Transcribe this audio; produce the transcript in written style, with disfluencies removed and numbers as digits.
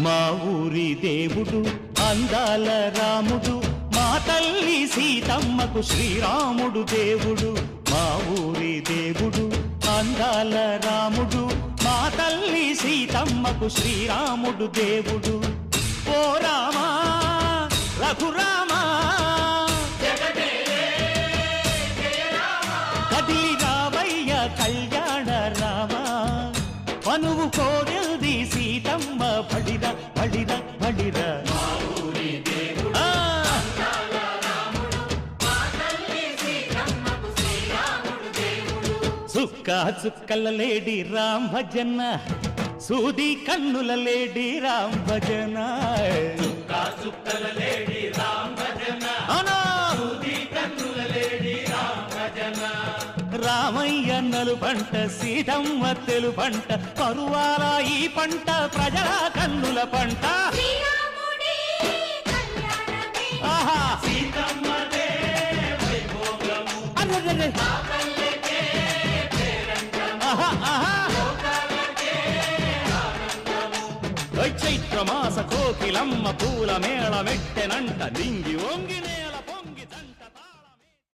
మా ఊరి దేవుడు అందాల రాముడు, మా తల్లి సీతమ్మకు శ్రీరాముడు దేవుడు. మా ఊరి దేవుడు అందాల రాముడు, మా తల్లి సీతమ్మకు శ్రీరాముడు దేవుడు. ఓ రామా రఘురామా కదిలి రావయ్య కళ్యాణ రామా, మనువు కోరెల్ది సీతమ్మ బడిర బడిర బడిర. చుక్క చుక్కల లేడి రామ్ భజన, సూది కన్నుల లేడి రామ్ భజన. చుక్కల లేడి రామ్ భజన, సూది కన్నుల లేడి రామ్ భజన. రామయ్య నలు పంట సీతమ్మ తెలు పంట, పరువాల ఈ పంట ప్రజల కన్నుల పంట. ఆహా సీతమ్మదే వైభోగము, చైత్రమాస కోకిలమ్మ పూల మేళ మెట్టెనంట నింగి వంగినే.